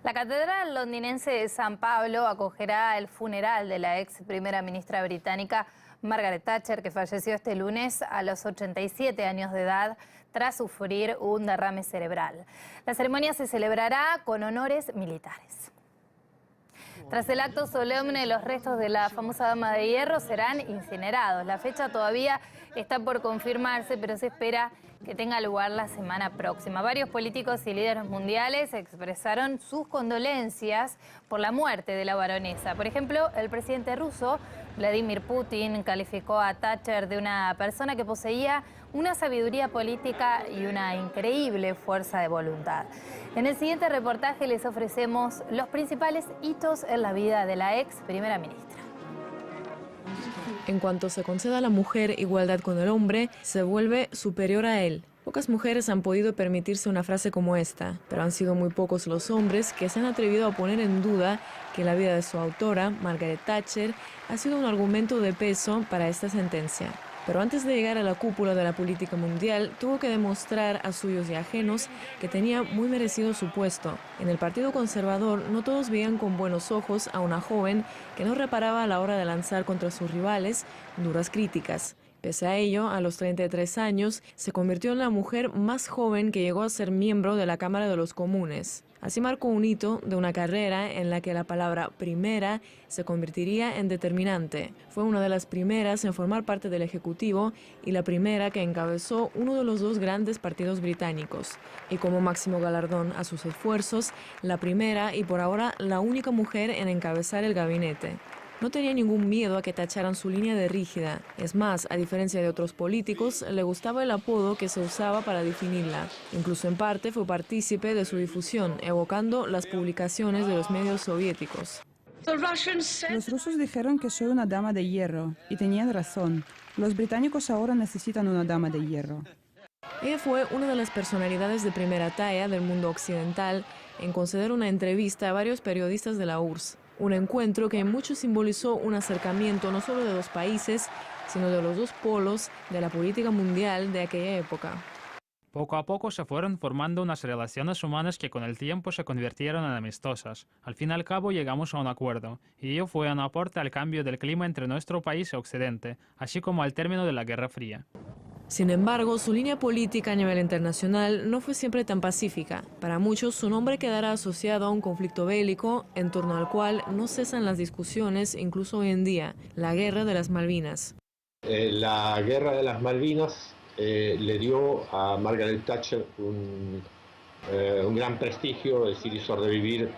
La Catedral londinense de San Pablo acogerá el funeral de la ex primera ministra británica Margaret Thatcher, que falleció este lunes a los 87 años de edad tras sufrir un derrame cerebral. La ceremonia se celebrará con honores militares. Tras el acto solemne, los restos de la famosa Dama de Hierro serán incinerados. La fecha todavía está por confirmarse, pero se espera que tenga lugar la semana próxima. Varios políticos y líderes mundiales expresaron sus condolencias por la muerte de la baronesa. Por ejemplo, el presidente ruso, Vladimir Putin, calificó a Thatcher de una persona que poseía una sabiduría política y una increíble fuerza de voluntad. En el siguiente reportaje les ofrecemos los principales hitos en la vida de la ex primera ministra. En cuanto se conceda a la mujer igualdad con el hombre, se vuelve superior a él. Pocas mujeres han podido permitirse una frase como esta, pero han sido muy pocos los hombres que se han atrevido a poner en duda que la vida de su autora, Margaret Thatcher, ha sido un argumento de peso para esta sentencia. Pero antes de llegar a la cúpula de la política mundial, tuvo que demostrar a suyos y ajenos que tenía muy merecido su puesto. En el Partido Conservador no todos veían con buenos ojos a una joven que no reparaba a la hora de lanzar contra sus rivales duras críticas. Pese a ello, a los 33 años, se convirtió en la mujer más joven que llegó a ser miembro de la Cámara de los Comunes. Así marcó un hito de una carrera en la que la palabra primera se convertiría en determinante. Fue una de las primeras en formar parte del Ejecutivo y la primera que encabezó uno de los dos grandes partidos británicos. Y como máximo galardón a sus esfuerzos, la primera y por ahora la única mujer en encabezar el gabinete. No tenía ningún miedo a que tacharan su línea de rígida. Es más, a diferencia de otros políticos, le gustaba el apodo que se usaba para definirla. Incluso en parte fue partícipe de su difusión, evocando las publicaciones de los medios soviéticos. Los rusos dijeron que soy una dama de hierro, y tenían razón. Los británicos ahora necesitan una dama de hierro. Ella fue una de las personalidades de primera talla del mundo occidental en conceder una entrevista a varios periodistas de la URSS. Un encuentro que en mucho simbolizó un acercamiento no solo de dos países, sino de los dos polos de la política mundial de aquella época. Poco a poco se fueron formando unas relaciones humanas que con el tiempo se convirtieron en amistosas. Al fin y al cabo llegamos a un acuerdo, y ello fue un aporte al cambio del clima entre nuestro país y Occidente, así como al término de la Guerra Fría. Sin embargo, su línea política a nivel internacional no fue siempre tan pacífica. Para muchos, su nombre quedará asociado a un conflicto bélico en torno al cual no cesan las discusiones, incluso hoy en día, la Guerra de las Malvinas. La Guerra de las Malvinas le dio a Margaret Thatcher un gran prestigio, es decir, hizo revivir,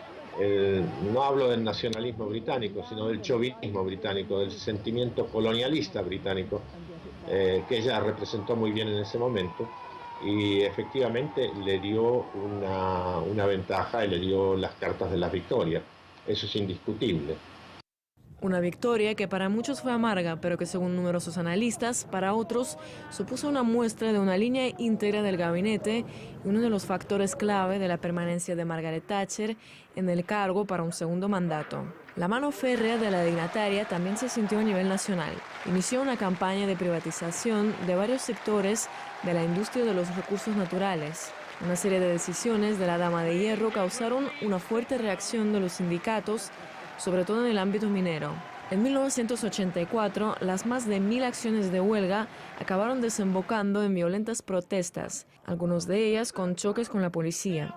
no hablo del nacionalismo británico, sino del chauvinismo británico, del sentimiento colonialista británico, que ella representó muy bien en ese momento, y efectivamente le dio una ventaja y le dio las cartas de la victoria. Eso es indiscutible. Una victoria que para muchos fue amarga, pero que según numerosos analistas, para otros supuso una muestra de una línea íntegra del gabinete y uno de los factores clave de la permanencia de Margaret Thatcher en el cargo para un segundo mandato. La mano férrea de la dignataria también se sintió a nivel nacional. Inició una campaña de privatización de varios sectores de la industria de los recursos naturales. Una serie de decisiones de la Dama de Hierro causaron una fuerte reacción de los sindicatos, sobre todo en el ámbito minero. En 1984, las más de 1000 acciones de huelga acabaron desembocando en violentas protestas, algunas de ellas con choques con la policía.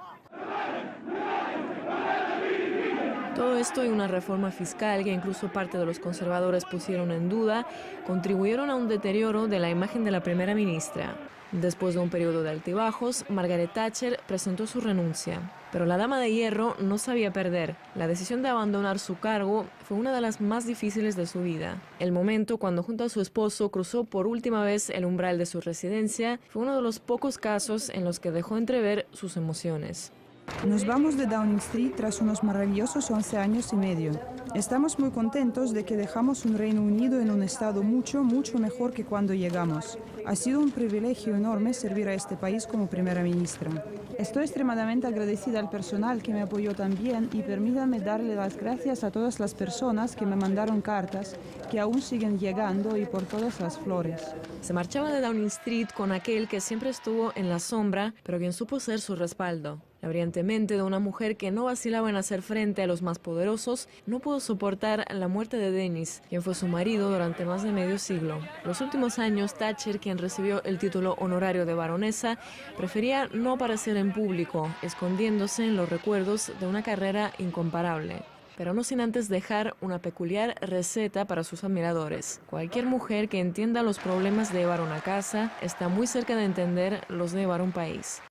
Todo esto y una reforma fiscal que incluso parte de los conservadores pusieron en duda, contribuyeron a un deterioro de la imagen de la primera ministra. Después de un periodo de altibajos, Margaret Thatcher presentó su renuncia. Pero la Dama de Hierro no sabía perder. La decisión de abandonar su cargo fue una de las más difíciles de su vida. El momento cuando junto a su esposo cruzó por última vez el umbral de su residencia fue uno de los pocos casos en los que dejó entrever sus emociones. Nos vamos de Downing Street tras unos maravillosos 11 años y medio. Estamos muy contentos de que dejamos un Reino Unido en un estado mucho mejor que cuando llegamos. Ha sido un privilegio enorme servir a este país como primera ministra. Estoy extremadamente agradecida al personal que me apoyó también y permítanme darle las gracias a todas las personas que me mandaron cartas, que aún siguen llegando y por todas las flores. Se marchaba de Downing Street con aquel que siempre estuvo en la sombra, pero quien supo ser su respaldo. La brillante mente de una mujer que no vacilaba en hacer frente a los más poderosos no pudo soportar la muerte de Dennis, quien fue su marido durante más de medio siglo. Los últimos años, Thatcher, quien recibió el título honorario de baronesa, prefería no aparecer en público, escondiéndose en los recuerdos de una carrera incomparable, pero no sin antes dejar una peculiar receta para sus admiradores. Cualquier mujer que entienda los problemas de llevar una casa está muy cerca de entender los de llevar un país.